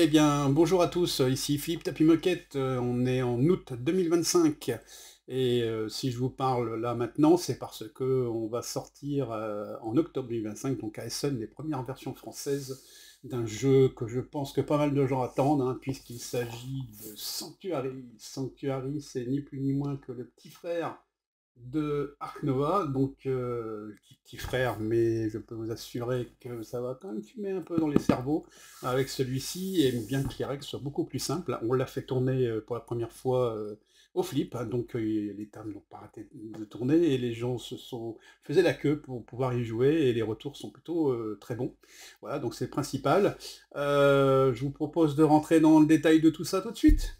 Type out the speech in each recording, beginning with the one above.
Eh bien, bonjour à tous, ici Philippe Tapis Moquette, on est en août 2025 et si je vous parle là maintenant, c'est parce que on va sortir en octobre 2025, donc à Essen, les premières versions françaises d'un jeu que je pense que pas mal de gens attendent, hein, puisqu'il s'agit de Sanctuary. Sanctuary, c'est ni plus ni moins que le petit frère de Ark Nova, donc petit frère, mais je peux vous assurer que ça va quand même fumer un peu dans les cerveaux avec celui-ci, et bien que les règles soient beaucoup plus simples. On l'a fait tourner pour la première fois au flip, hein, donc les tables n'ont pas arrêté de tourner, et les gens faisaient la queue pour pouvoir y jouer, et les retours sont plutôt très bons. Voilà, donc c'est le principal. Je vous propose de rentrer dans le détail de tout ça tout de suite.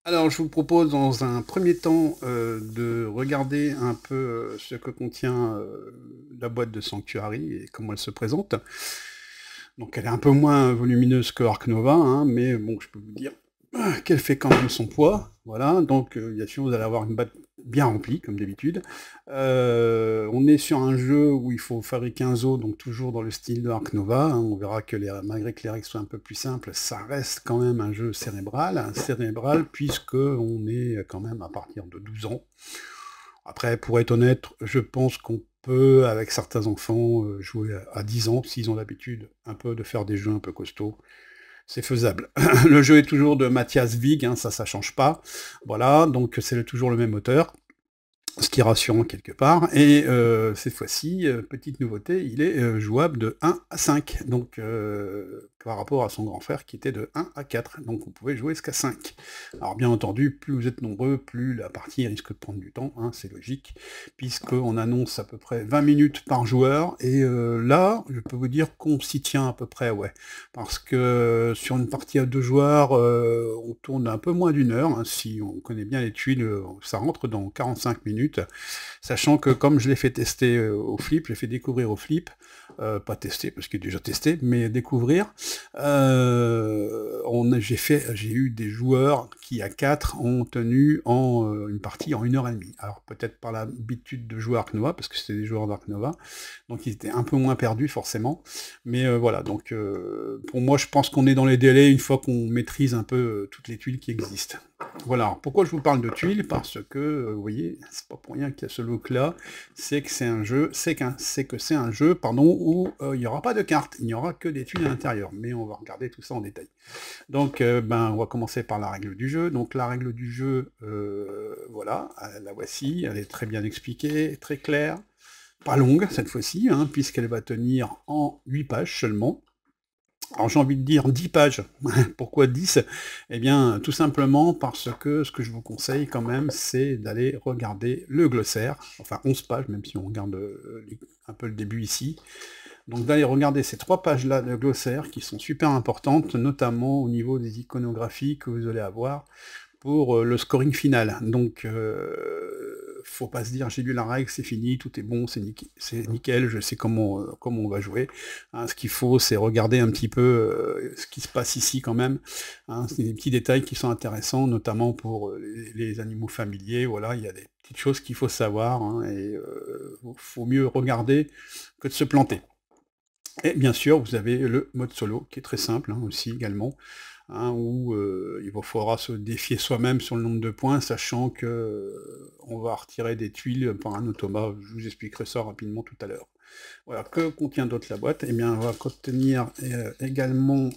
Alors, je vous propose dans un premier temps de regarder un peu ce que contient la boîte de Sanctuary et comment elle se présente. Donc, elle est un peu moins volumineuse que Ark Nova, hein, mais bon, je peux vous dire qu'elle fait quand même son poids. Voilà, donc bien sûr, vous allez avoir une boîte bien remplie, comme d'habitude. On est sur un jeu où il faut fabriquer un zoo, donc toujours dans le style de Ark Nova, hein. On verra que malgré que les règles soient un peu plus simples, ça reste quand même un jeu cérébral, puisque on est quand même à partir de 12 ans. Après, pour être honnête, je pense qu'on peut, avec certains enfants, jouer à 10 ans, s'ils ont l'habitude un peu de faire des jeux un peu costauds. C'est faisable. Le jeu est toujours de Mathias Vig, hein, ça change pas. Voilà, donc c'est toujours le même auteur, ce qui est rassurant quelque part. Et cette fois-ci, petite nouveauté, il est jouable de 1 à 5, donc par rapport à son grand frère qui était de 1 à 4, donc vous pouvez jouer jusqu'à 5. Alors bien entendu, plus vous êtes nombreux, plus la partie risque de prendre du temps, hein, c'est logique, puisqu'on annonce à peu près 20 minutes par joueur, et là, je peux vous dire qu'on s'y tient à peu près, ouais, parce que sur une partie à 2 joueurs, on tourne un peu moins d'une heure, hein, si on connaît bien les tuiles, ça rentre dans 45 minutes, sachant que comme je l'ai fait tester au flip, j'ai fait découvrir au flip, pas tester parce qu'il est déjà testé, mais découvrir, j'ai eu des joueurs qui à 4 ont tenu une partie en 1 heure et demie. Alors peut-être par l'habitude de jouer Ark Nova, parce que c'était des joueurs d'Ark Nova, donc ils étaient un peu moins perdus forcément, mais voilà, donc pour moi je pense qu'on est dans les délais une fois qu'on maîtrise un peu toutes les tuiles qui existent. Voilà, alors pourquoi je vous parle de tuiles? Parce que, vous voyez, c'est pas pour rien qu'il y a ce look-là, c'est que c'est un jeu, pardon, où il n'y aura pas de cartes, il n'y aura que des tuiles à l'intérieur, mais on va regarder tout ça en détail. Donc, on va commencer par la règle du jeu. Donc, la règle du jeu, voilà, la voici, elle est très bien expliquée, très claire, pas longue cette fois-ci, hein, puisqu'elle va tenir en 8 pages seulement. Alors j'ai envie de dire 10 pages. Pourquoi 10? Eh bien, tout simplement parce que ce que je vous conseille quand même, c'est d'aller regarder le glossaire, enfin 11 pages, même si on regarde un peu le début ici. Donc d'aller regarder ces 3 pages-là de glossaire qui sont super importantes, notamment au niveau des iconographies que vous allez avoir pour le scoring final. Donc, faut pas se dire j'ai lu la règle, c'est fini, tout est bon, c'est nickel, je sais comment on va jouer. Hein, ce qu'il faut, c'est regarder un petit peu ce qui se passe ici quand même. Hein, c'est des petits détails qui sont intéressants, notamment pour les animaux familiers. Voilà, il y a des petites choses qu'il faut savoir, hein, et faut mieux regarder que de se planter. Et bien sûr, vous avez le mode solo, qui est très simple, hein, aussi également, hein, où il vous faudra se défier soi-même sur le nombre de points, sachant que on va retirer des tuiles par un automat. Je vous expliquerai ça rapidement tout à l'heure. Voilà, que contient d'autre la boîte? Eh bien, elle va contenir également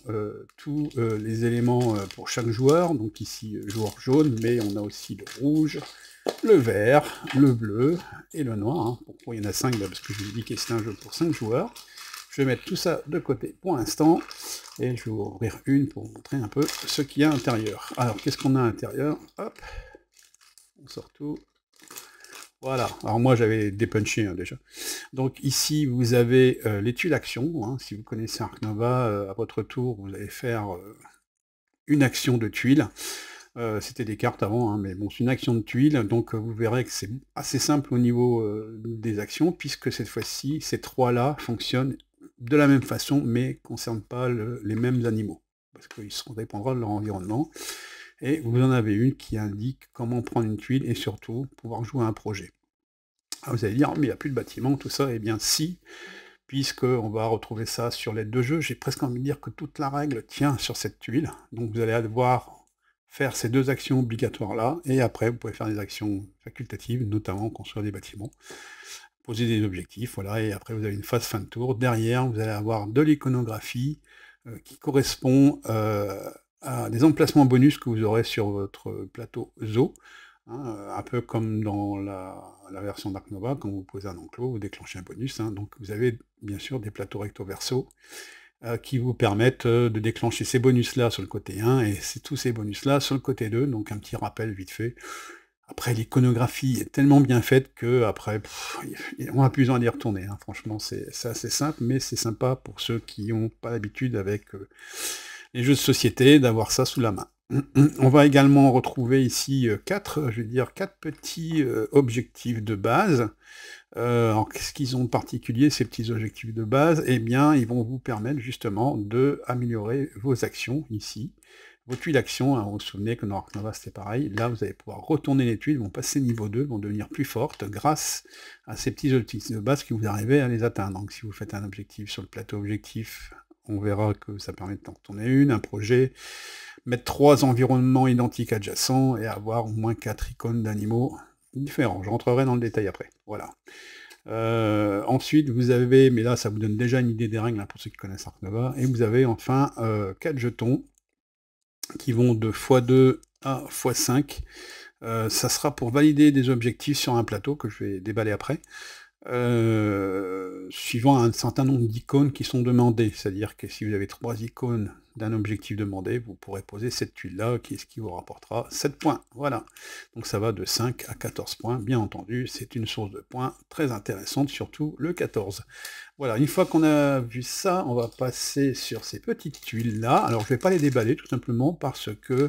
tous les éléments pour chaque joueur. Donc ici, joueur jaune, mais on a aussi le rouge, le vert, le bleu et le noir. Hein. Pourquoi il y en a 5? Parce que je vous ai dit que c'est un jeu pour 5 joueurs. Je vais mettre tout ça de côté pour l'instant, et je vais vous ouvrir une pour vous montrer un peu ce qu'il y a à l'intérieur. Alors, qu'est-ce qu'on a à l'intérieur? Hop, on sort tout. Voilà, alors moi j'avais dépunché hein, déjà. Donc ici, vous avez les tuiles actions, hein. Si vous connaissez Ark Nova, à votre tour, vous allez faire une action de tuiles. C'était des cartes avant, hein, mais bon, c'est une action de tuiles, donc vous verrez que c'est assez simple au niveau des actions, puisque cette fois-ci, ces trois-là fonctionnent de la même façon, mais ne concernent pas les mêmes animaux, parce qu'ils seront dépendra de leur environnement. Et vous en avez une qui indique comment prendre une tuile, et surtout, pouvoir jouer à un projet. Alors vous allez dire: «Mais il n'y a plus de bâtiment, tout ça». Eh bien si, puisqu'on va retrouver ça sur l'aide de jeu. J'ai presque envie de dire que toute la règle tient sur cette tuile. Donc vous allez devoir faire ces 2 actions obligatoires-là, et après vous pouvez faire des actions facultatives, notamment construire des bâtiments, poser des objectifs, voilà, et après vous avez une phase fin de tour. Derrière, vous allez avoir de l'iconographie qui correspond à des emplacements bonus que vous aurez sur votre plateau zoo, hein, un peu comme dans la version Dark Nova, quand vous posez un enclos, vous déclenchez un bonus, hein. Donc vous avez bien sûr des plateaux recto verso qui vous permettent de déclencher ces bonus-là sur le côté 1 et tous ces bonus-là sur le côté 2, donc un petit rappel vite fait. Après, l'iconographie est tellement bien faite que après, on n'a plus besoin d'y retourner, hein. Franchement, c'est assez simple, mais c'est sympa pour ceux qui n'ont pas l'habitude avec les jeux de société d'avoir ça sous la main. On va également retrouver ici 4 petits objectifs de base. Alors, qu'est-ce qu'ils ont de particulier, ces petits objectifs de base? Eh bien, ils vont vous permettre justement d'améliorer vos actions ici. Vos tuiles d'actions, hein, vous vous souvenez que dans Ark Nova c'était pareil, là vous allez pouvoir retourner les tuiles, vont passer niveau 2, vont devenir plus fortes grâce à ces petits objectifs de base que vous arrivez à les atteindre. Donc si vous faites un objectif sur le plateau objectif, on verra que ça permet d'en retourner une, un projet, mettre 3 environnements identiques adjacents et avoir au moins 4 icônes d'animaux différents. Je rentrerai dans le détail après. Voilà. Ensuite, vous avez, mais là ça vous donne déjà une idée des règles, hein, pour ceux qui connaissent Ark Nova, et vous avez enfin 4 jetons qui vont de x2 à x5. Ça sera pour valider des objectifs sur un plateau que je vais déballer après, suivant un certain nombre d'icônes qui sont demandées. C'est-à-dire que si vous avez 3 icônes d'un objectif demandé, vous pourrez poser cette tuile-là, ce qui vous rapportera 7 points. Voilà. Donc ça va de 5 à 14 points. Bien entendu, c'est une source de points très intéressante, surtout le 14. Voilà, une fois qu'on a vu ça, on va passer sur ces petites tuiles-là. Alors, je ne vais pas les déballer, tout simplement, parce que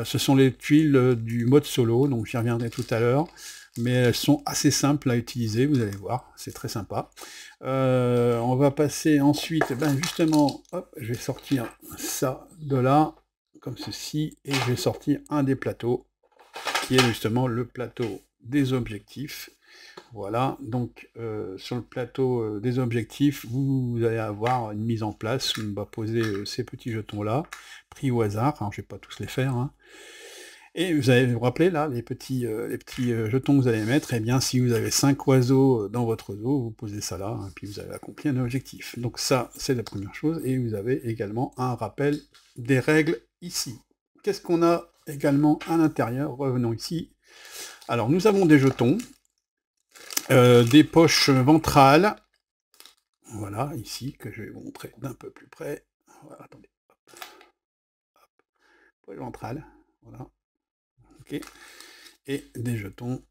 ce sont les tuiles du mode solo, donc j'y reviendrai tout à l'heure, mais elles sont assez simples à utiliser, vous allez voir, c'est très sympa. On va passer ensuite, justement, hop, je vais sortir ça de là, comme ceci, et je vais sortir un des plateaux, qui est justement le plateau des objectifs. Voilà, donc sur le plateau des objectifs, vous allez avoir une mise en place où on va poser ces petits jetons-là, pris au hasard, alors je ne vais pas tous les faire, hein. Et vous allez vous rappeler, là, les petits jetons que vous allez mettre, eh bien, si vous avez 5 oiseaux dans votre zoo, vous posez ça là, hein, puis vous avez accompli un objectif. Donc ça, c'est la première chose, et vous avez également un rappel des règles ici. Qu'est-ce qu'on a également à l'intérieur? Revenons ici. Alors, nous avons des jetons, des poches ventrales, voilà, ici, que je vais vous montrer d'un peu plus près. Voilà, attendez, hop, hop, poche ventrale, voilà, ok, et des jetons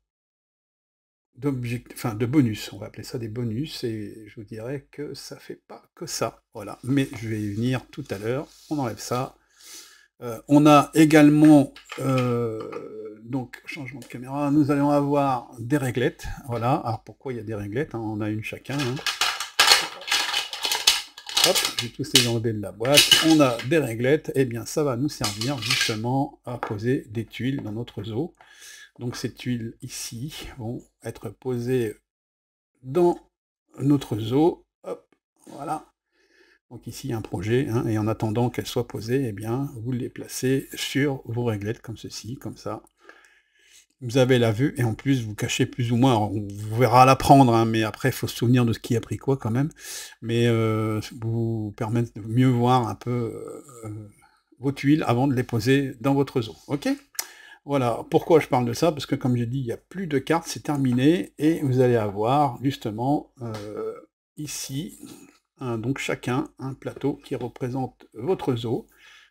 de bonus, on va appeler ça des bonus, et je vous dirais que ça fait pas que ça, voilà, mais je vais y venir tout à l'heure. On enlève ça. On a également, donc, changement de caméra, nous allons avoir des réglettes, voilà. Alors pourquoi il y a des réglettes, hein, on a une chacun, hein. Hop, j'ai tous les enlever de la boîte, on a des réglettes, et bien ça va nous servir justement à poser des tuiles dans notre zoo. Donc ces tuiles ici vont être posées dans notre zoo, hop, voilà. Donc ici, il y a un projet, hein, et en attendant qu'elle soit posée, eh bien, vous les placez sur vos réglettes, comme ceci, comme ça. Vous avez la vue, et en plus, vous cachez plus ou moins, alors, on vous verra à la prendre, hein, mais après, il faut se souvenir de ce qui a pris quoi, quand même, mais vous permettre de mieux voir un peu vos tuiles avant de les poser dans votre zoo, ok? Voilà, pourquoi je parle de ça? Parce que, comme j'ai dit, il n'y a plus de cartes, c'est terminé, et vous allez avoir, justement, ici, donc chacun un plateau qui représente votre zoo.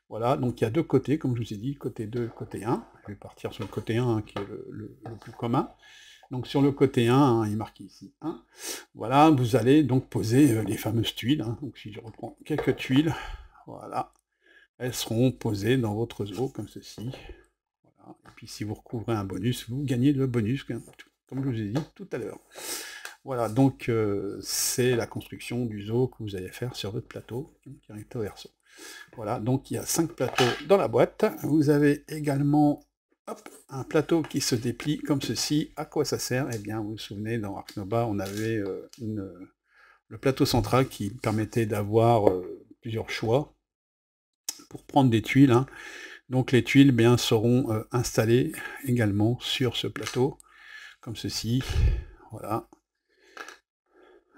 Voilà, donc il y a 2 côtés, comme je vous ai dit, côté 2, côté 1. Je vais partir sur le côté 1, hein, qui est le plus commun. Donc sur le côté 1, hein, il est marqué ici 1. Voilà, vous allez donc poser les fameuses tuiles, hein. Donc si je reprends quelques tuiles, voilà, elles seront posées dans votre zoo, comme ceci. Voilà. Et puis si vous recouvrez un bonus, vous gagnez le bonus, comme je vous ai dit tout à l'heure. Voilà, donc c'est la construction du zoo que vous allez faire sur votre plateau, qui est recto verso. Voilà, donc il y a 5 plateaux dans la boîte. Vous avez également, hop, un plateau qui se déplie comme ceci. À quoi ça sert? Eh bien, vous vous souvenez, dans Ark Nova, on avait le le plateau central qui permettait d'avoir plusieurs choix pour prendre des tuiles, hein. Donc les tuiles bien, seront installées également sur ce plateau, comme ceci, voilà.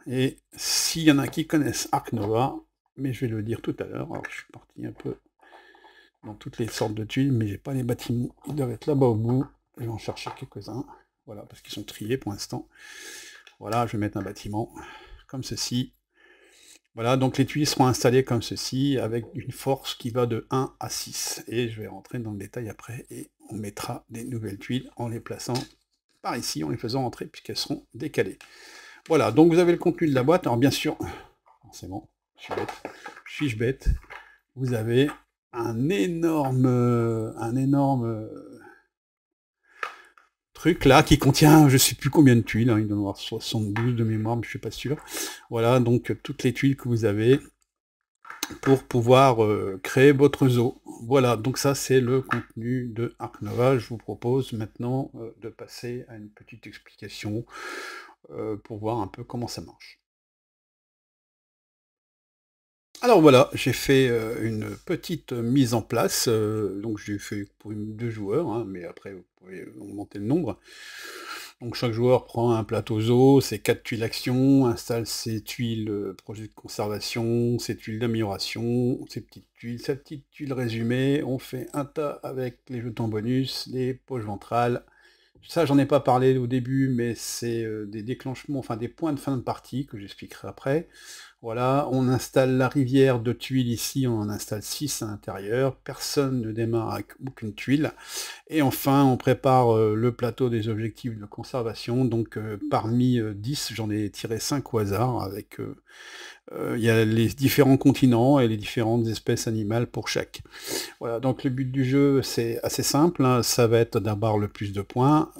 Et s'il y en a qui connaissent Ark Nova, mais je vais le dire tout à l'heure, alors je suis parti un peu dans toutes les sortes de tuiles, mais j'ai pas les bâtiments, ils doivent être là-bas au bout, je vais en chercher quelques-uns, voilà, parce qu'ils sont triés pour l'instant. Voilà, je vais mettre un bâtiment, comme ceci. Voilà, donc les tuiles seront installées comme ceci, avec une force qui va de 1 à 6. Et je vais rentrer dans le détail après, et on mettra des nouvelles tuiles en les plaçant par ici, en les faisant entrer, puisqu'elles seront décalées. Voilà, donc vous avez le contenu de la boîte. Alors bien sûr, forcément, suis-je bête, vous avez un énorme truc là qui contient je sais plus combien de tuiles, hein, il doit y en avoir 72 de mémoire, mais je suis pas sûr. Voilà, donc toutes les tuiles que vous avez pour pouvoir créer votre zoo. Voilà, donc ça c'est le contenu de Ark Nova. Je vous propose maintenant de passer à une petite explication pour voir un peu comment ça marche. Alors voilà, j'ai fait une petite mise en place, donc j'ai fait pour 2 joueurs, hein, mais après vous pouvez augmenter le nombre. Donc chaque joueur prend un plateau zoo, ses 4 tuiles action, installe ses tuiles projet de conservation, ses tuiles d'amélioration, ses petites tuiles, sa petite tuile résumée, on fait un tas avec les jetons bonus, les poches ventrales. Ça j'en ai pas parlé au début, mais c'est des déclenchements, enfin des points de fin de partie que j'expliquerai après. Voilà, on installe la rivière de tuiles ici, on en installe 6 à l'intérieur, personne ne démarre avec aucune tuile. Et enfin, on prépare le plateau des objectifs de conservation, donc parmi 10, j'en ai tiré 5 au hasard, avec il y a les différents continents et les différentes espèces animales pour chaque. Voilà, donc le but du jeu, c'est assez simple, hein, ça va être d'avoir le plus de points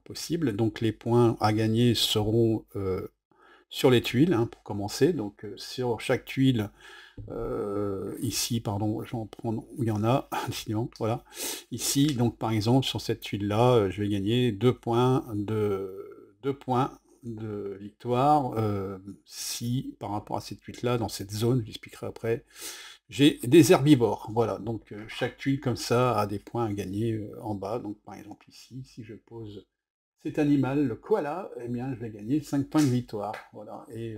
possible, donc les points à gagner seront sur les tuiles, hein, pour commencer, donc sur chaque tuile, ici, pardon, je vais en prendre où il y en a, décidément, voilà. Ici, donc par exemple, sur cette tuile-là, je vais gagner 2 points de victoire, si par rapport à cette tuile-là, dans cette zone, j'expliquerai après, j'ai des herbivores. Voilà, donc chaque tuile comme ça a des points à gagner en bas, donc par exemple ici, si je pose cet animal, le koala, eh bien, je vais gagner 5 points de victoire. Voilà. Et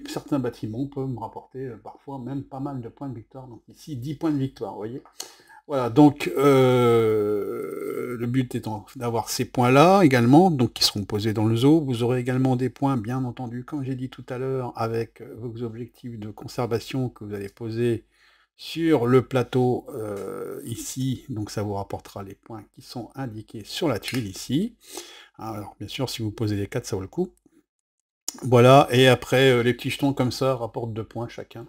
certains bâtiments peuvent me rapporter parfois même pas mal de points de victoire. Donc ici, 10 points de victoire, vous voyez. Voilà, donc le but étant d'avoir ces points-là également, donc qui seront posés dans le zoo. Vous aurez également des points, bien entendu, comme j'ai dit tout à l'heure, avec vos objectifs de conservation que vous allez poser sur le plateau ici, donc ça vous rapportera les points qui sont indiqués sur la tuile ici. Alors bien sûr, si vous posez les 4, ça vaut le coup. Voilà, et après, les petits jetons comme ça rapportent 2 points chacun.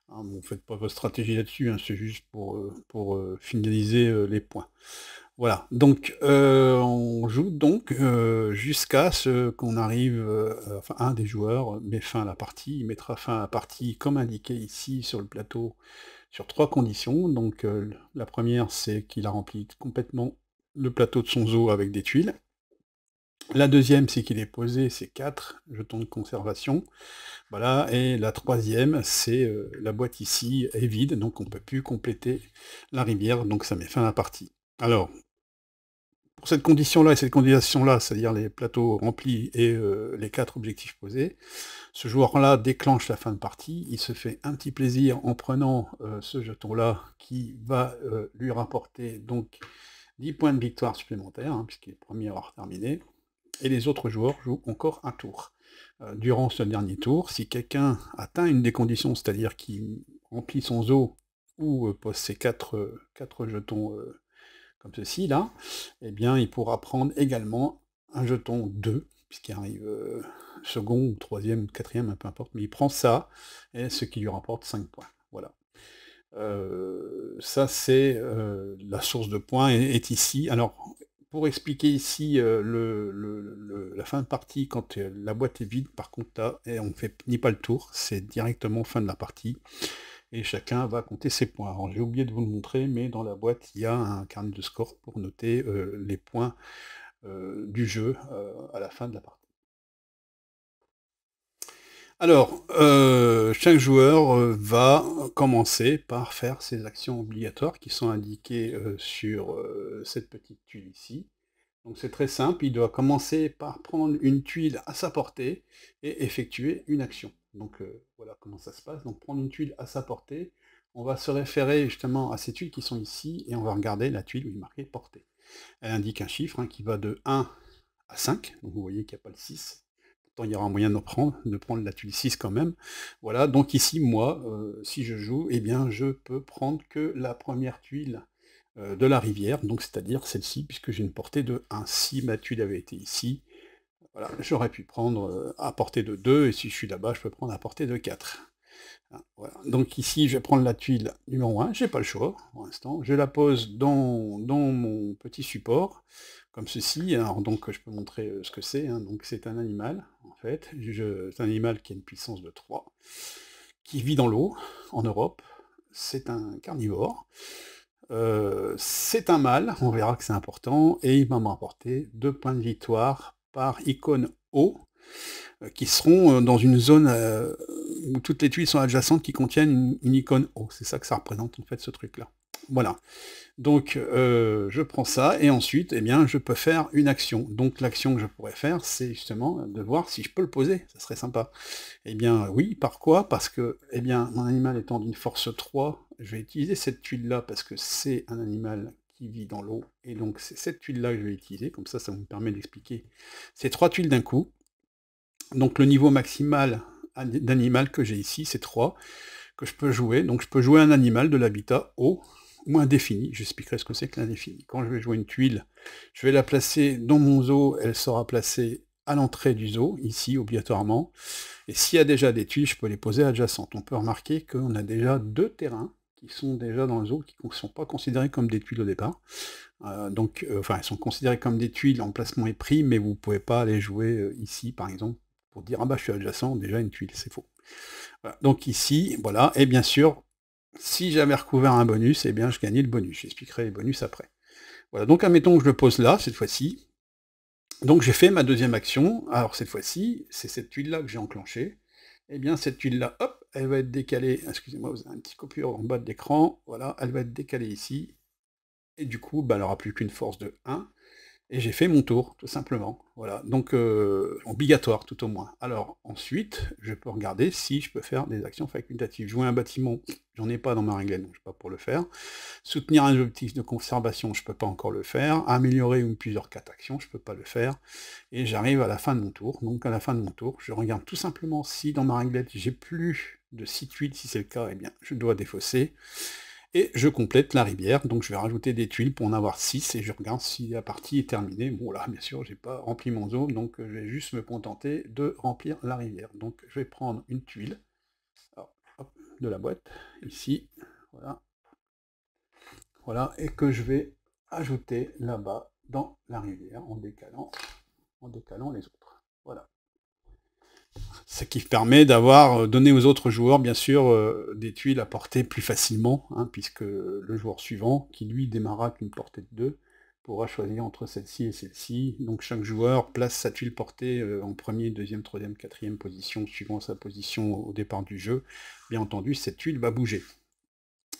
Hein, bon, faites pas votre stratégie là-dessus, hein, c'est juste pour finaliser les points. Voilà, donc on joue donc jusqu'à ce qu'on arrive, enfin un des joueurs met fin à la partie, il mettra fin à la partie comme indiqué ici sur le plateau, sur 3 conditions. Donc la première, c'est qu'il a rempli complètement le plateau de son zoo avec des tuiles. La deuxième, c'est qu'il ait posé ses 4 jetons de conservation. Voilà, et la troisième, c'est la boîte ici est vide, donc on ne peut plus compléter la rivière, donc ça met fin à la partie. Alors, pour cette condition-là et cette condition-là, c'est-à-dire les plateaux remplis et les 4 objectifs posés, ce joueur-là déclenche la fin de partie, il se fait un petit plaisir en prenant ce jeton-là qui va lui rapporter donc 10 points de victoire supplémentaires, hein, puisqu'il est le premier à avoir terminé, et les autres joueurs jouent encore un tour. Durant ce dernier tour, si quelqu'un atteint une des conditions, c'est-à-dire qu'il remplit son zoo ou pose ses 4 jetons comme ceci, là, eh bien, il pourra prendre également un jeton 2, puisqu'il arrive second, ou troisième, ou quatrième, peu importe, mais il prend ça, et ce qui lui rapporte 5 points. Voilà. Ça, c'est la source de points est ici. Alors, pour expliquer ici la fin de partie, quand la boîte est vide, par contre, là, et on ne fait ni pas le tour, c'est directement fin de la partie, et chacun va compter ses points. Alors, j'ai oublié de vous le montrer, mais dans la boîte, il y a un carnet de score pour noter les points du jeu à la fin de la partie. Alors, chaque joueur va commencer par faire ses actions obligatoires qui sont indiquées sur cette petite tuile ici. Donc c'est très simple, il doit commencer par prendre une tuile à sa portée et effectuer une action. Donc voilà comment ça se passe. Donc prendre une tuile à sa portée, on va se référer justement à ces tuiles qui sont ici et on va regarder la tuile où il est marqué portée. Elle indique un chiffre qui va de 1 à 5, donc vous voyez qu'il n'y a pas le 6. Pourtant il y aura un moyen de prendre la tuile 6 quand même. Voilà, donc ici moi, si je joue, eh bien je peux prendre que la première tuile de la rivière, donc c'est-à-dire celle-ci, puisque j'ai une portée de 1. Si ma tuile avait été ici, voilà, j'aurais pu prendre à portée de 2, et si je suis là-bas, je peux prendre à portée de 4. Hein, voilà. Donc ici, je vais prendre la tuile numéro 1, j'ai pas le choix pour l'instant. Je la pose dans mon petit support, comme ceci. Alors donc je peux montrer ce que c'est. Hein. Donc c'est un animal, en fait. C'est un animal qui a une puissance de 3, qui vit dans l'eau, en Europe. C'est un carnivore. C'est un mâle, on verra que c'est important, et il va me rapporter 2 points de victoire par icône O, qui seront dans une zone où toutes les tuiles sont adjacentes qui contiennent une icône O. C'est ça que ça représente en fait ce truc-là. Voilà. Donc je prends ça, et ensuite, eh bien, je peux faire une action. Donc l'action que je pourrais faire, c'est justement de voir si je peux le poser, ça serait sympa. Eh bien oui, par quoi? Parce que, eh bien, mon animal étant d'une force 3, je vais utiliser cette tuile-là parce que c'est un animal qui vit dans l'eau, et donc c'est cette tuile-là que je vais utiliser, comme ça me permet d'expliquer ces 3 tuiles d'un coup. Donc le niveau maximal d'animal que j'ai ici, c'est 3, que je peux jouer. Donc je peux jouer un animal de l'habitat haut ou indéfini. J'expliquerai ce que c'est que l'indéfini. Quand je vais jouer une tuile, je vais la placer dans mon zoo, elle sera placée à l'entrée du zoo, ici obligatoirement. Et s'il y a déjà des tuiles, je peux les poser adjacentes. On peut remarquer qu'on a déjà 2 terrains qui sont déjà dans le zoo, qui ne sont pas considérés comme des tuiles au départ. Enfin, elles sont considérées comme des tuiles, l'emplacement est pris, mais vous ne pouvez pas aller jouer ici, par exemple, pour dire « Ah bah, je suis adjacent, déjà une tuile », c'est faux. Voilà. Donc ici, voilà, et bien sûr, si j'avais recouvert un bonus, eh bien je gagnais le bonus. J'expliquerai les bonus après. Voilà, donc admettons que je le pose là, cette fois-ci. Donc j'ai fait ma deuxième action. Alors cette fois-ci, c'est cette tuile-là que j'ai enclenchée. Eh bien cette tuile-là, hop, elle va être décalée. Excusez-moi, vous avez un petit coupure en bas de l'écran. Voilà, elle va être décalée ici. Et du coup, bah, elle n'aura plus qu'une force de 1. Et j'ai fait mon tour, tout simplement. Voilà, donc obligatoire tout au moins. Alors ensuite, je peux regarder si je peux faire des actions facultatives. Jouer un bâtiment, j'en ai pas dans ma réglette, donc je ne peux pas pour le faire. Soutenir un objectif de conservation, je ne peux pas encore le faire. Améliorer une plusieurs 4 actions, je ne peux pas le faire. Et j'arrive à la fin de mon tour. Donc à la fin de mon tour, je regarde tout simplement si dans ma réglette, j'ai plus de 6 tuiles. Si c'est le cas, eh bien je dois défausser. Et je complète la rivière, donc je vais rajouter des tuiles pour en avoir 6, et je regarde si la partie est terminée. Bon là, bien sûr, j'ai pas rempli mon zone, donc je vais juste me contenter de remplir la rivière. Donc je vais prendre une tuile, alors, hop, de la boîte, ici, voilà, voilà, et que je vais ajouter là-bas dans la rivière en décalant les autres. Voilà. Ce qui permet d'avoir donné aux autres joueurs, bien sûr, des tuiles à porter plus facilement, hein, puisque le joueur suivant, qui lui démarrera qu'une portée de 2, pourra choisir entre celle-ci et celle-ci. Donc chaque joueur place sa tuile portée en premier, deuxième, troisième, quatrième position, suivant sa position au départ du jeu. Bien entendu, cette tuile va bouger.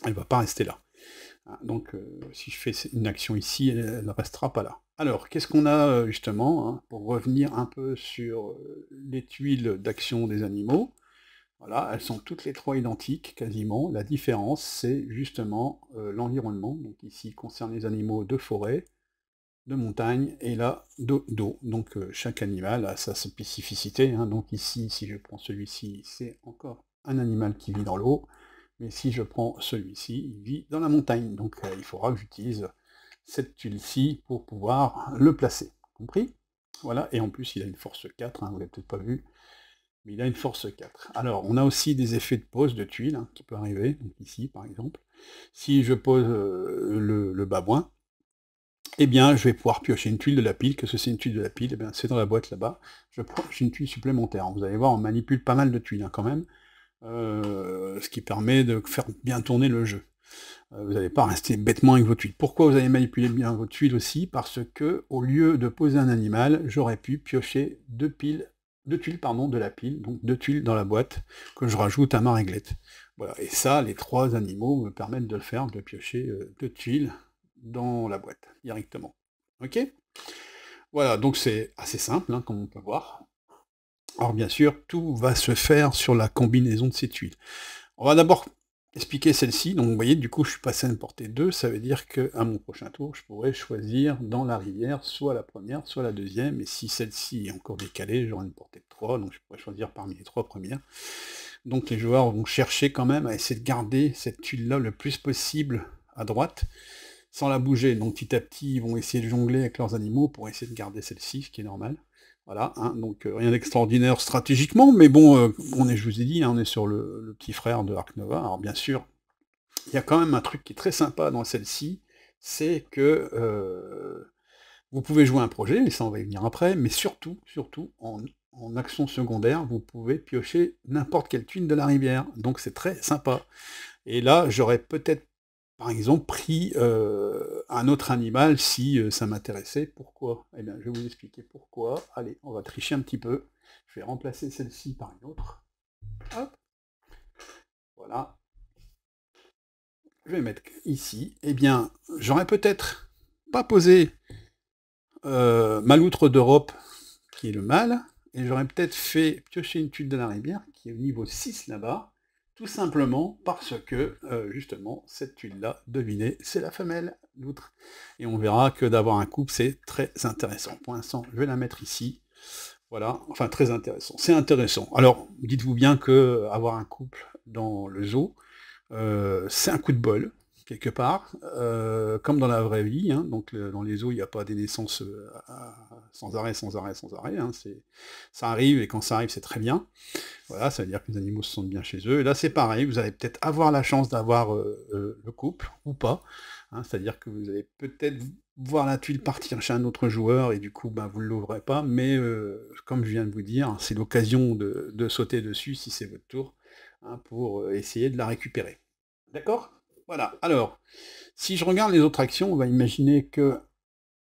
Elle ne va pas rester là. Donc si je fais une action ici, elle ne restera pas là. Alors, qu'est-ce qu'on a justement, hein, pour revenir un peu sur les tuiles d'action des animaux? Voilà, elles sont toutes les 3 identiques, quasiment. La différence, c'est justement l'environnement. Donc ici, il concerne les animaux de forêt, de montagne, et là, d'eau. Donc chaque animal a sa spécificité. Hein. Donc ici, si je prends celui-ci, c'est encore un animal qui vit dans l'eau. Mais si je prends celui-ci, il vit dans la montagne. Donc il faudra que j'utilise cette tuile-ci pour pouvoir le placer. Compris? Voilà, et en plus il a une force 4, hein, vous l'avez peut-être pas vu, mais il a une force 4. Alors, on a aussi des effets de pose de tuiles, hein, qui peut arriver, donc ici par exemple. Si je pose le babouin, eh bien je vais pouvoir piocher une tuile de la pile. Qu'est-ce que c'est une tuile de la pile? Eh bien c'est dans la boîte là-bas, je pioche une tuile supplémentaire. Vous allez voir, on manipule pas mal de tuiles, hein, quand même. Ce qui permet de faire bien tourner le jeu. Vous n'allez pas rester bêtement avec vos tuiles. Pourquoi vous allez manipuler bien vos tuiles aussi? Parce que, au lieu de poser un animal, j'aurais pu piocher 2 2 tuiles pardon, de la pile, donc 2 tuiles dans la boîte que je rajoute à ma réglette. Voilà, et ça, les 3 animaux me permettent de le faire, de piocher 2 tuiles dans la boîte, directement. OK? Voilà, donc c'est assez simple, hein, comme on peut voir. Alors bien sûr, tout va se faire sur la combinaison de ces tuiles. On va d'abord expliquer celle-ci. Donc vous voyez, du coup, je suis passé à une portée 2, ça veut dire qu'à mon prochain tour, je pourrais choisir dans la rivière soit la première, soit la deuxième, et si celle-ci est encore décalée, j'aurai une portée de 3, donc je pourrais choisir parmi les 3 premières. Donc les joueurs vont chercher quand même à essayer de garder cette tuile-là le plus possible à droite, sans la bouger. Donc petit à petit, ils vont essayer de jongler avec leurs animaux pour essayer de garder celle-ci, ce qui est normal. Voilà, hein, donc rien d'extraordinaire stratégiquement, mais bon, je vous ai dit, hein, on est sur le petit frère de Ark Nova. Alors bien sûr, il y a quand même un truc qui est très sympa dans celle-ci, c'est que vous pouvez jouer un projet, et ça on va y venir après, mais surtout, en action secondaire, vous pouvez piocher n'importe quelle tuile de la rivière, donc c'est très sympa. Et là, j'aurais peut-être, par exemple, pris un autre animal si ça m'intéressait. Pourquoi? Eh bien, je vais vous expliquer pourquoi. Allez, on va tricher un petit peu. Je vais remplacer celle-ci par une autre. Hop. Voilà. Je vais mettre ici. Eh bien, j'aurais peut-être pas posé ma loutre d'Europe, qui est le mâle, et j'aurais peut-être fait piocher une tuile de la rivière, qui est au niveau 6 là-bas, tout simplement parce que, justement, cette tuile-là, devinez, c'est la femelle, loutre. Et on verra que d'avoir un couple, c'est très intéressant. Pour l'instant, je vais la mettre ici. Voilà, enfin très intéressant. C'est intéressant. Alors, dites-vous bien que avoir un couple dans le zoo, c'est un coup de bol, quelque part, comme dans la vraie vie, hein, donc dans les zoos, il n'y a pas des naissances sans arrêt, hein, ça arrive, et quand ça arrive, c'est très bien. Voilà, ça veut dire que les animaux se sentent bien chez eux. Et là, c'est pareil, vous allez peut-être avoir la chance d'avoir le couple, ou pas, hein, c'est-à-dire que vous allez peut-être voir la tuile partir chez un autre joueur, et du coup, ben, vous ne l'ouvrez pas, mais comme je viens de vous dire, c'est l'occasion de sauter dessus, si c'est votre tour, hein, pour essayer de la récupérer. D'accord? Voilà. Alors, si je regarde les autres actions, on va imaginer que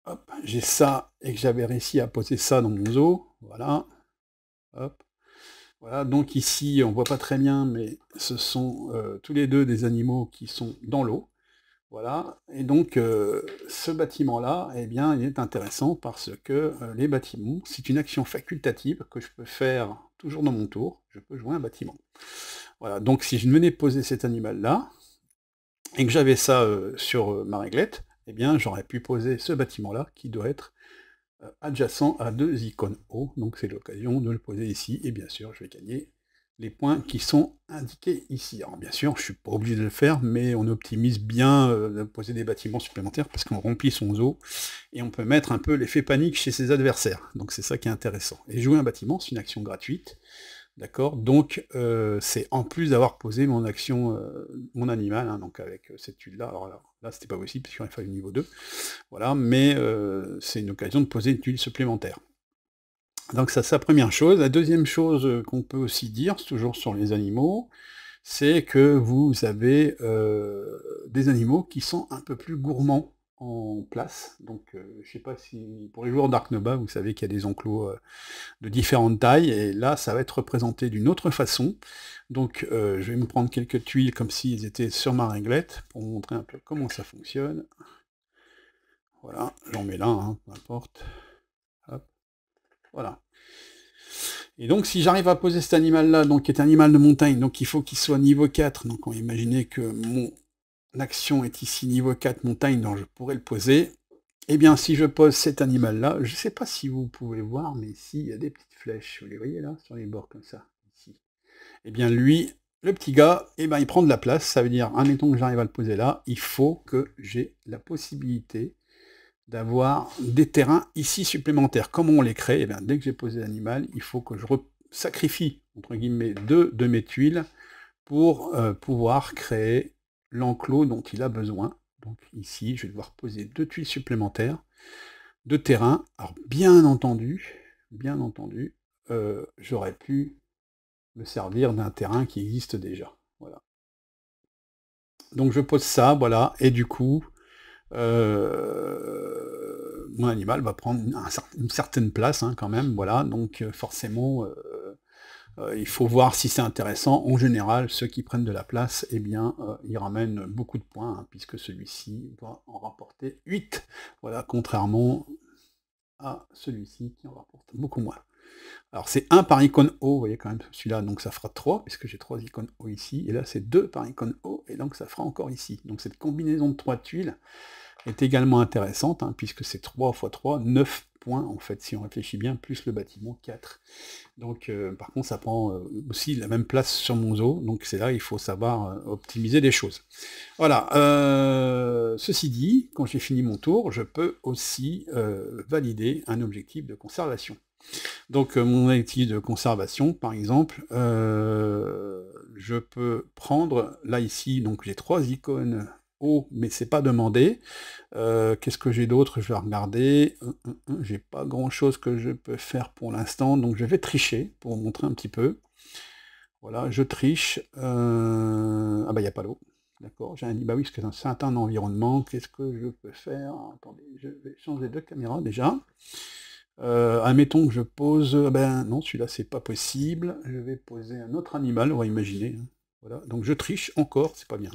hop, j'ai ça et que j'avais réussi à poser ça dans mon zoo. Voilà. Hop. Voilà. Donc ici, on voit pas très bien, mais ce sont tous les deux des animaux qui sont dans l'eau. Voilà. Et donc, ce bâtiment-là, eh bien, il est intéressant parce que les bâtiments, c'est une action facultative que je peux faire toujours dans mon tour. Je peux jouer un bâtiment. Voilà. Donc, si je venais poser cet animal-là, et que j'avais ça sur ma réglette, eh bien j'aurais pu poser ce bâtiment-là qui doit être adjacent à 2 icônes haut, donc c'est l'occasion de le poser ici, et bien sûr je vais gagner les points qui sont indiqués ici. Alors bien sûr, je suis pas obligé de le faire, mais on optimise bien de poser des bâtiments supplémentaires parce qu'on remplit son zoo, et on peut mettre un peu l'effet panique chez ses adversaires, donc c'est ça qui est intéressant. Et jouer un bâtiment, c'est une action gratuite, d'accord? Donc, c'est en plus d'avoir posé mon action, mon animal, hein, donc avec cette tuile-là. Alors là, c'était pas possible, parce qu'il aurait fallu niveau 2. Voilà, mais c'est une occasion de poser une tuile supplémentaire. Donc ça, c'est la première chose. La deuxième chose qu'on peut aussi dire, c'est toujours sur les animaux, c'est que vous avez des animaux qui sont un peu plus gourmands en place. Donc, je sais pas si... Pour les joueurs d'Ark Nova, vous savez qu'il y a des enclos de différentes tailles, et là, ça va être représenté d'une autre façon. Donc, je vais me prendre quelques tuiles comme s'ils étaient sur ma réglette, pour vous montrer un peu comment ça fonctionne. Voilà, j'en mets là, hein, peu importe. Hop, voilà. Et donc, si j'arrive à poser cet animal-là, donc qui est un animal de montagne, donc il faut qu'il soit niveau 4, donc on va imaginer que mon action est ici niveau 4 montagne, donc je pourrais le poser. Eh bien, si je pose cet animal-là, je ne sais pas si vous pouvez voir, mais ici, il y a des petites flèches, vous les voyez là, sur les bords, comme ça, ici. Eh bien, lui, le petit gars, eh ben, il prend de la place, ça veut dire, admettons que j'arrive à le poser là, il faut que j'ai la possibilité d'avoir des terrains ici supplémentaires. Comment on les crée? Eh bien, dès que j'ai posé l'animal, il faut que je sacrifie, entre guillemets, 2 de mes tuiles pour pouvoir créer l'enclos dont il a besoin. Donc ici, je vais devoir poser 2 tuiles supplémentaires de terrain. Alors bien entendu, j'aurais pu me servir d'un terrain qui existe déjà. Voilà. Donc je pose ça, voilà, et du coup, mon animal va prendre une certaine place, hein, quand même, voilà, donc forcément, il faut voir si c'est intéressant. En général, ceux qui prennent de la place, eh bien, ils ramènent beaucoup de points, hein, puisque celui-ci va en rapporter 8. Voilà, contrairement à celui-ci qui en rapporte beaucoup moins. Alors c'est un par icône O, vous voyez quand même celui-là, donc ça fera 3 puisque j'ai 3 icônes O ici, et là c'est 2 par icône O, et donc ça fera encore ici. Donc cette combinaison de 3 tuiles est également intéressante, hein, puisque c'est 3 x 3, 9 points en fait, si on réfléchit bien, plus le bâtiment, 4. Donc par contre ça prend aussi la même place sur mon zoo, donc c'est là il faut savoir optimiser les choses. Voilà, ceci dit, quand j'ai fini mon tour, je peux aussi valider un objectif de conservation. Donc mon objectif de conservation, par exemple, je peux prendre, là ici, donc j'ai 3 icônes O, mais c'est pas demandé. Qu'est-ce que j'ai d'autre? Je vais regarder. J'ai pas grand-chose que je peux faire pour l'instant, donc je vais tricher pour vous montrer un petit peu. Voilà, je triche. Ah bah il n'y a pas l'eau. D'accord, j'ai un bah oui, parce que c'est un certain environnement. Qu'est-ce que je peux faire? Attendez, je vais changer de caméra déjà. Admettons que je pose, ben non, celui-là c'est pas possible, je vais poser un autre animal, on va imaginer, hein. Voilà, donc je triche encore, c'est pas bien.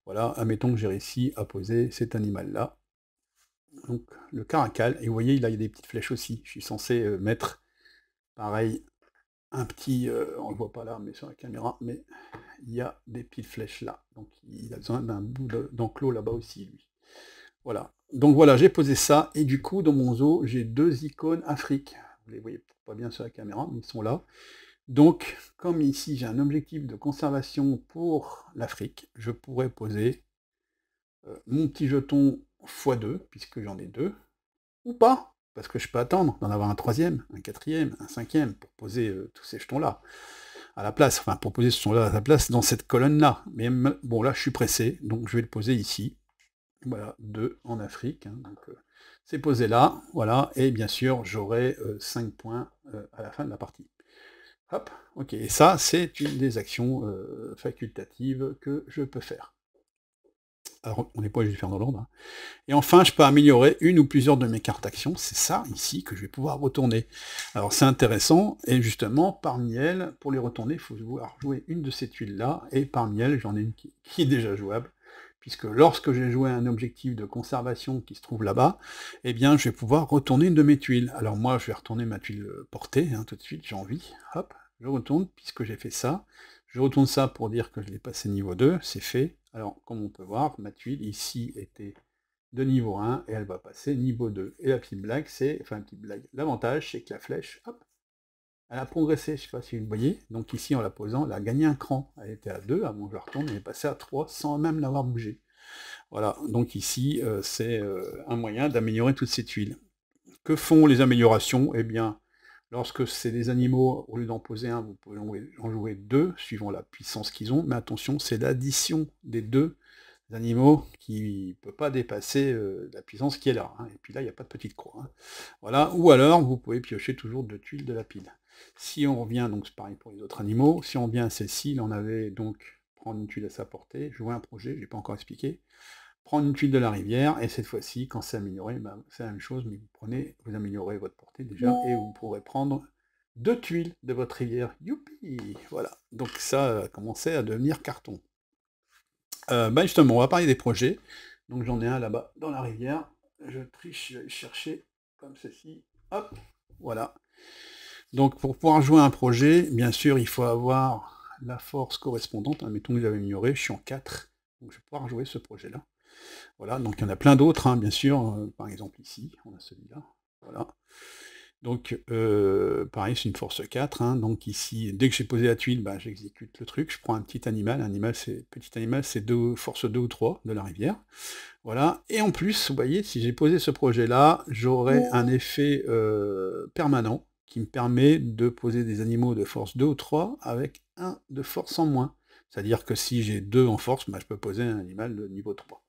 Voilà, admettons que j'ai réussi à poser cet animal-là, donc le caracal, et vous voyez, il a des petites flèches aussi, je suis censé mettre, pareil, un petit, on le voit pas là, mais sur la caméra, mais il y a des petites flèches là, donc il a besoin d'un bout d'enclos là-bas aussi, lui. Voilà. Donc voilà, j'ai posé ça, et du coup, dans mon zoo, j'ai 2 icônes Afrique. Vous les voyez peut-être pas bien sur la caméra, mais ils sont là. Donc, comme ici, j'ai un objectif de conservation pour l'Afrique, je pourrais poser mon petit jeton x2, puisque j'en ai 2, ou pas, parce que je peux attendre d'en avoir un troisième, un quatrième, un cinquième, pour poser tous ces jetons-là à la place, enfin, pour poser ce jeton-là à la place dans cette colonne-là. Mais bon, là, je suis pressé, donc je vais le poser ici. Voilà, 2 en Afrique, hein, donc c'est posé là, voilà, et bien sûr, j'aurai 5 points à la fin de la partie. Hop, ok, et ça, c'est une des actions facultatives que je peux faire. Alors, on n'est pas obligé de faire dans l'ordre, hein. Et enfin, je peux améliorer une ou plusieurs de mes cartes actions, c'est ça, ici, que je vais pouvoir retourner. Alors, c'est intéressant, et justement, parmi elles, pour les retourner, il faut pouvoir jouer une de ces tuiles-là, et parmi elles, j'en ai une qui est déjà jouable, puisque lorsque j'ai joué un objectif de conservation qui se trouve là-bas, eh bien, je vais pouvoir retourner une de mes tuiles. Alors moi, je vais retourner ma tuile portée, hein, tout de suite, j'ai envie, hop, je retourne, puisque j'ai fait ça. Je retourne ça pour dire que je l'ai passé niveau 2, c'est fait. Alors, comme on peut voir, ma tuile ici était de niveau 1, et elle va passer niveau 2. Et la petite blague, c'est, enfin, la petite blague, l'avantage, c'est que la flèche, hop, elle a progressé, je ne sais pas si vous le voyez, donc ici, en la posant, elle a gagné un cran. Elle était à 2, avant que je la retourne, elle est passée à 3, sans même l'avoir bougé. Voilà, donc ici, c'est un moyen d'améliorer toutes ces tuiles. Que font les améliorations? Eh bien, lorsque c'est des animaux, au lieu d'en poser un, vous pouvez en jouer 2, suivant la puissance qu'ils ont, mais attention, c'est l'addition des 2 animaux qui ne peut pas dépasser la puissance qui est là, hein. Et puis là, il n'y a pas de petite croix, hein. Voilà, ou alors, vous pouvez piocher toujours 2 tuiles de la pile. Si on revient, donc c'est pareil pour les autres animaux, si on revient à celle-ci, il en avait donc prendre une tuile à sa portée, jouer un projet, je n'ai pas encore expliqué, prendre une tuile de la rivière, et cette fois-ci, quand c'est amélioré, ben, c'est la même chose, mais vous améliorez votre portée déjà, et vous pourrez prendre 2 tuiles de votre rivière. Youpi! Voilà, donc ça a commencé à devenir carton. Bah justement, on va parler des projets. Donc j'en ai un là-bas dans la rivière. Je triche, je vais chercher comme ceci. Hop, voilà. Donc pour pouvoir jouer un projet, bien sûr, il faut avoir la force correspondante. Mettons que j'avais amélioré, je suis en 4. Donc je vais pouvoir jouer ce projet-là. Voilà, donc il y en a plein d'autres, hein, bien sûr. Par exemple ici, on a celui-là. Voilà. Donc, pareil, c'est une force 4, hein, donc ici, dès que j'ai posé la tuile, bah, j'exécute le truc, je prends un petit animal, petit animal, c'est force 2 ou 3 de la rivière. Voilà, et en plus, vous voyez, si j'ai posé ce projet-là, j'aurai un effet permanent qui me permet de poser des animaux de force 2 ou 3 avec 1 de force en moins. C'est-à-dire que si j'ai 2 en force, bah, je peux poser un animal de niveau 3.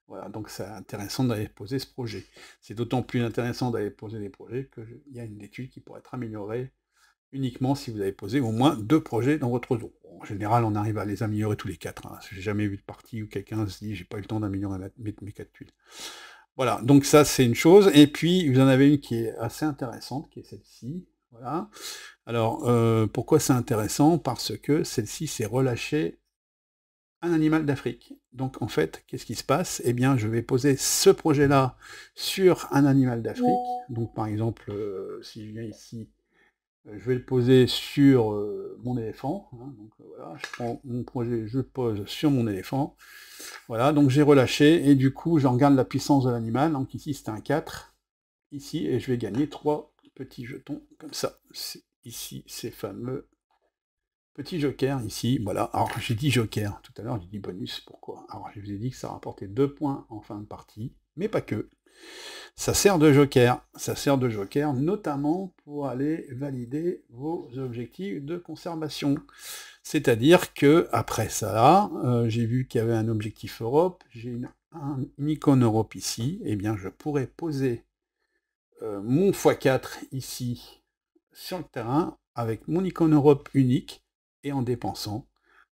Voilà, donc c'est intéressant d'aller poser ce projet. C'est d'autant plus intéressant d'aller poser des projets qu'il y a une étude qui pourrait être améliorée uniquement si vous avez posé au moins 2 projets dans votre zone. Bon, en général, on arrive à les améliorer tous les 4, hein. J'ai jamais vu de partie où quelqu'un se dit: «J'ai pas eu le temps d'améliorer mes 4 tuiles». Voilà, donc ça, c'est une chose et puis vous en avez une qui est assez intéressante, qui est celle-ci, voilà. Alors, pourquoi c'est intéressant? Parce que celle-ci, c'est relâcher un animal d'Afrique. Donc en fait, qu'est-ce qui se passe? Eh bien, je vais poser ce projet-là sur un animal d'Afrique. Donc par exemple, si je viens ici, je vais le poser sur mon éléphant, hein. Donc voilà, je prends mon projet, je le pose sur mon éléphant. Voilà, donc j'ai relâché, et du coup, je regarde la puissance de l'animal. Donc ici, c'était un 4, ici, et je vais gagner 3 petits jetons, comme ça. Ici, ces fameux petit joker ici, voilà. Alors j'ai dit joker, tout à l'heure j'ai dit bonus, pourquoi? Alors je vous ai dit que ça rapportait 2 points en fin de partie, mais pas que. Ça sert de joker notamment pour aller valider vos objectifs de conservation. C'est-à-dire que après ça, j'ai vu qu'il y avait un objectif Europe, j'ai une icône Europe ici, et bien je pourrais poser mon x4 ici sur le terrain avec mon icône Europe unique et en dépensant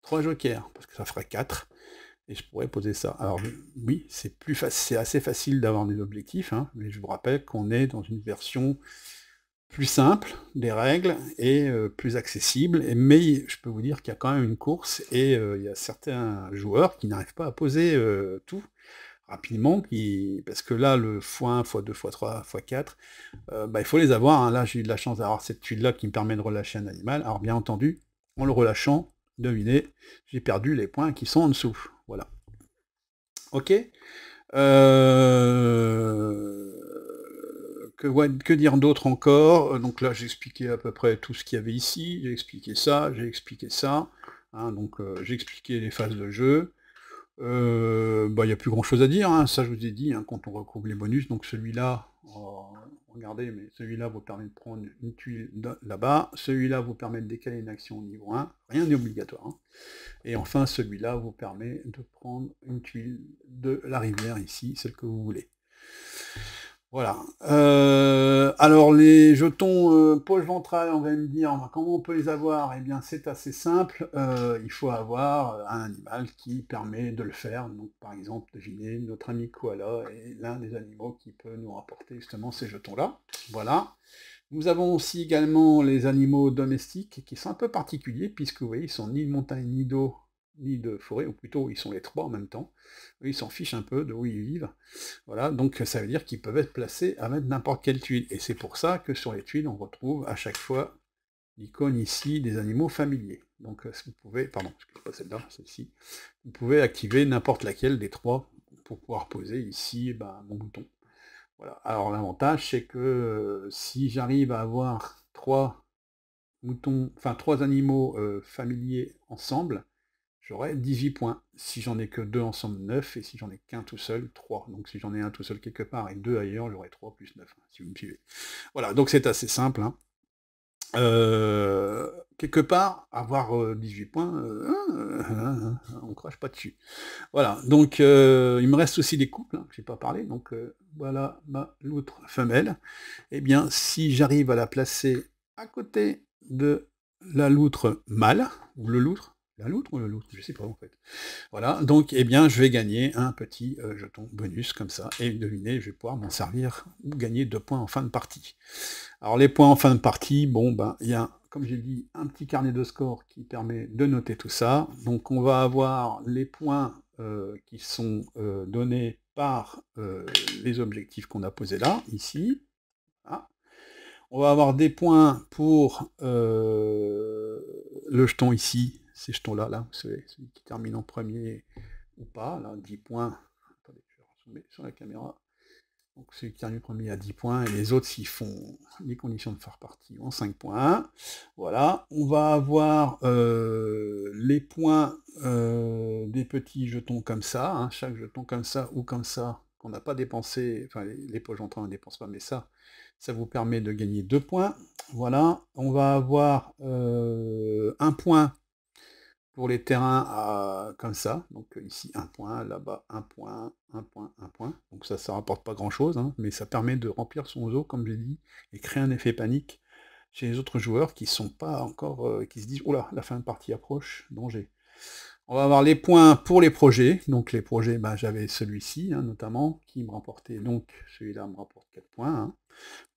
3 jokers, parce que ça ferait 4, et je pourrais poser ça. Alors oui, c'est assez facile d'avoir des objectifs, hein, mais je vous rappelle qu'on est dans une version plus simple des règles et plus accessible, mais je peux vous dire qu'il y a quand même une course, et il y a certains joueurs qui n'arrivent pas à poser tout rapidement, parce que là, le x1, x2, x3, x4, bah, il faut les avoir, hein. Là, j'ai eu de la chance d'avoir cette tuile-là qui me permet de relâcher un animal. Alors, bien entendu, en le relâchant, devinez, j'ai perdu les points qui sont en dessous. Voilà. Ok. Que dire d'autre encore? Donc là, j'ai expliqué à peu près tout ce qu'il y avait ici. J'ai expliqué ça, j'ai expliqué ça. Hein, donc, j'ai expliqué les phases de jeu. Bah, il n'y a plus grand chose à dire, hein. Ça je vous ai dit, hein, quand on retrouve les bonus. Donc celui-là, regardez, mais celui-là vous permet de prendre une tuile là-bas, celui-là vous permet de décaler une action au niveau 1, rien n'est obligatoire, hein. Et enfin celui-là vous permet de prendre une tuile de la rivière ici, celle que vous voulez. Voilà. Alors les jetons poche ventrale, on va me dire, comment on peut les avoir? Eh bien c'est assez simple, il faut avoir un animal qui permet de le faire. Donc par exemple, devinez, notre ami koala est l'un des animaux qui peut nous rapporter justement ces jetons-là. Voilà. Nous avons aussi également les animaux domestiques qui sont un peu particuliers, puisque vous voyez, ils sont ni de montagne, ni d'eau, ni de forêt, ou plutôt ils sont les trois en même temps. Eux, ils s'en fichent un peu de où ils vivent. Voilà, donc ça veut dire qu'ils peuvent être placés à mettre n'importe quelle tuile. Et c'est pour ça que sur les tuiles, on retrouve à chaque fois l'icône ici des animaux familiers. Donc vous pouvez, pardon, je ne pas celle-là, celle-ci, vous pouvez activer n'importe laquelle des trois pour pouvoir poser ici mon bouton. Voilà. Alors l'avantage, c'est que si j'arrive à avoir 3 moutons, enfin 3 animaux familiers ensemble, j'aurai 18 points. Si j'en ai que 2 ensemble, 9, et si j'en ai qu'un tout seul, 3. Donc si j'en ai un tout seul quelque part et 2 ailleurs, j'aurai 3 plus 9, hein, si vous me suivez. Voilà, donc c'est assez simple, hein. Quelque part, avoir 18 points, on crache pas dessus. Voilà, donc il me reste aussi des couples, hein, que j'ai pas parlé, donc voilà ma loutre femelle. Eh bien, si j'arrive à la placer à côté de la loutre mâle, ou le loutre, la loutre ou le loutre, je sais pas en fait. Voilà, donc eh bien je vais gagner un petit jeton bonus comme ça, et devinez, je vais pouvoir m'en servir ou gagner 2 points en fin de partie. Alors les points en fin de partie, bon il y a, comme j'ai dit, un petit carnet de score qui permet de noter tout ça. Donc on va avoir les points qui sont donnés par les objectifs qu'on a posés là, ici. Ah. On va avoir des points pour le jeton ici, ces jetons-là, là, celui qui termine en premier ou pas, là, 10 points. Attendez, je vais remettre sur la caméra. Donc celui qui termine premier a 10 points, et les autres, s'ils font les conditions de faire partie, ont 5 points. Voilà, on va avoir les points des petits jetons comme ça, hein, chaque jeton comme ça ou comme ça, qu'on n'a pas dépensé, enfin les poches entrées on ne dépense pas, mais ça vous permet de gagner 2 points. Voilà, on va avoir 1 point pour les terrains comme ça, donc ici 1 point, là-bas 1 point, 1 point, 1 point, donc ça rapporte pas grand chose, hein, mais ça permet de remplir son zoo, comme j'ai dit, et créer un effet panique chez les autres joueurs qui sont pas encore, qui se disent: «Oh là, la fin de partie approche, danger». On va avoir les points pour les projets. Donc les projets, bah, j'avais celui-ci, hein, notamment, qui me rapportait donc celui-là me rapporte 4 points, hein.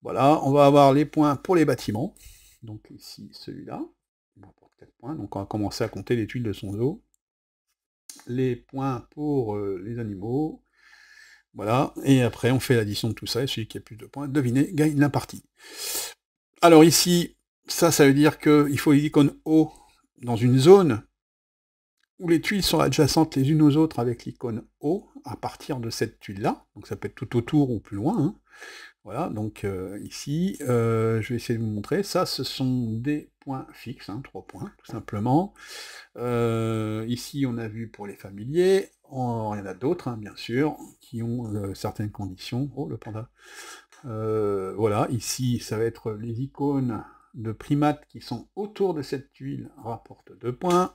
Voilà, on va avoir les points pour les bâtiments. Donc ici, celui-là, il me rapporte 4 points. Donc on va commencer à compter les tuiles de son zoo. Les points pour, les animaux. Voilà, et après on fait l'addition de tout ça, et celui qui a plus de points, devinez, gagne la partie. Alors ici, ça veut dire qu'il faut l'icône O dans une zone où les tuiles sont adjacentes les unes aux autres avec l'icône O à partir de cette tuile-là. Donc ça peut être tout autour ou plus loin, hein. Voilà, donc ici, je vais essayer de vous montrer. Ça, ce sont des points fixes, hein, 3 points, tout simplement. Ici, on a vu pour les familiers. Il y en a d'autres, hein, bien sûr, qui ont certaines conditions. Oh, le panda. Voilà, ici, ça va être les icônes de primates qui sont autour de cette tuile rapportent 2 points.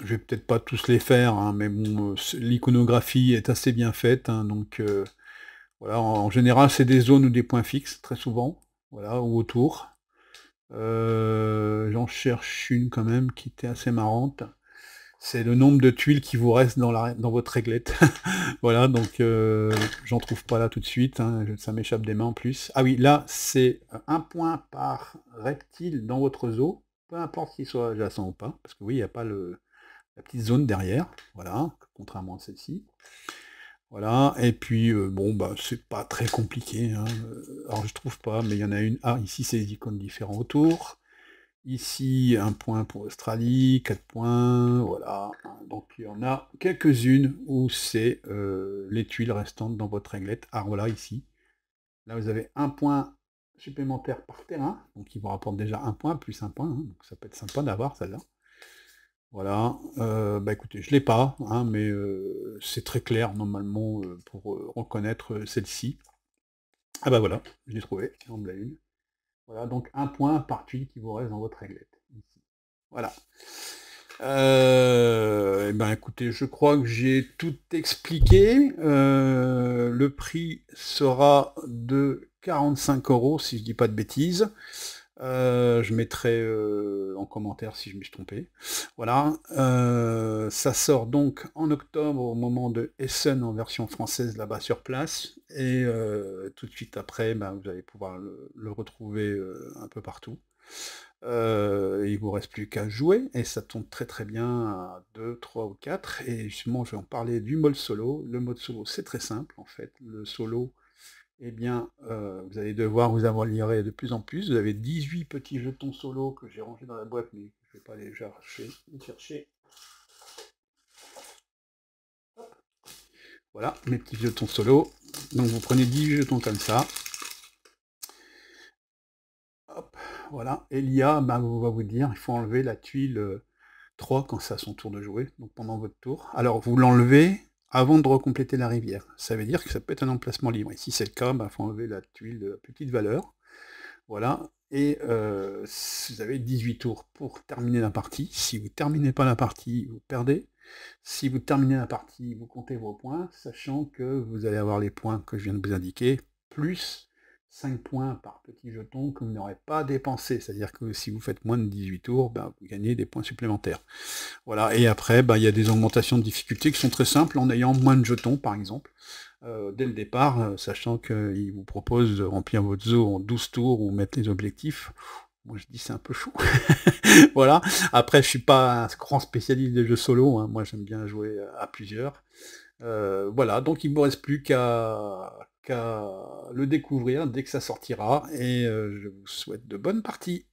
Je vais peut-être pas tous les faire, hein, mais bon, l'iconographie est assez bien faite, hein, donc voilà, en général, c'est des zones ou des points fixes, très souvent, voilà, ou autour. J'en cherche une quand même qui était assez marrante. C'est le nombre de tuiles qui vous restent dans votre réglette. Voilà, donc j'en trouve pas là tout de suite, hein, ça m'échappe des mains en plus. Ah oui, là, c'est 1 point par reptile dans votre zoo, peu importe qu'il soit adjacent ou pas, parce que oui, il n'y a pas la petite zone derrière, voilà, contrairement à celle-ci. Voilà, et puis, bon, bah, c'est pas très compliqué, hein, alors je trouve pas, mais il y en a une. Ah, ici, c'est des icônes différents autour. Ici, 1 point pour Australie, 4 points, voilà. Donc il y en a quelques-unes où c'est les tuiles restantes dans votre réglette. Ah voilà, ici. Là, vous avez 1 point supplémentaire par terrain, donc il vous rapporte déjà 1 point, plus 1 point, hein, donc ça peut être sympa d'avoir celle-là. Voilà, bah écoutez, je l'ai pas, hein, mais c'est très clair normalement pour reconnaître celle-ci. Ah bah voilà, je l'ai trouvé, en voilà une. Voilà, donc 1 point par tuile qui vous reste dans votre réglette. Ici. Voilà. Eh ben écoutez, je crois que j'ai tout expliqué. Le prix sera de 45 € si je dis pas de bêtises. Je mettrai en commentaire si je me suis trompé. Voilà. Ça sort donc en octobre au moment de Essen en version française là-bas sur place. Et tout de suite après, ben, vous allez pouvoir le retrouver un peu partout. Il vous reste plus qu'à jouer, et ça tombe très très bien à 2, 3 ou 4. Et justement, je vais en parler du mode solo. Le mode solo, c'est très simple en fait. Le solo, eh bien, vous allez devoir vous améliorer de plus en plus. Vous avez 18 petits jetons solo que j'ai rangés dans la boîte, mais je ne vais pas les chercher. Voilà, mes petits jetons solo. Donc vous prenez 18 jetons comme ça. Hop, voilà. Et l'IA va vous dire, il faut enlever la tuile 3 quand c'est à son tour de jouer, donc pendant votre tour. Alors vous l'enlevez avant de recompléter la rivière. Ça veut dire que ça peut être un emplacement libre. Et si c'est le cas, il faut enlever la tuile de petite valeur. Voilà. Et vous avez 18 tours pour terminer la partie. Si vous ne terminez pas la partie, vous perdez. Si vous terminez la partie, vous comptez vos points, sachant que vous allez avoir les points que je viens de vous indiquer, plus 5 points par petit jeton que vous n'aurez pas dépensé. C'est-à-dire que si vous faites moins de 18 tours, ben, vous gagnez des points supplémentaires. Voilà, et après, ben, il y a des augmentations de difficulté qui sont très simples en ayant moins de jetons, par exemple. Dès le départ, sachant qu'il vous propose de remplir votre zoo en 12 tours ou mettre les objectifs. Moi je dis c'est un peu chaud. Voilà. Après, je suis pas un grand spécialiste des jeux solo, hein. Moi j'aime bien jouer à plusieurs. Voilà, donc il ne me reste plus qu'à le découvrir dès que ça sortira, et je vous souhaite de bonnes parties.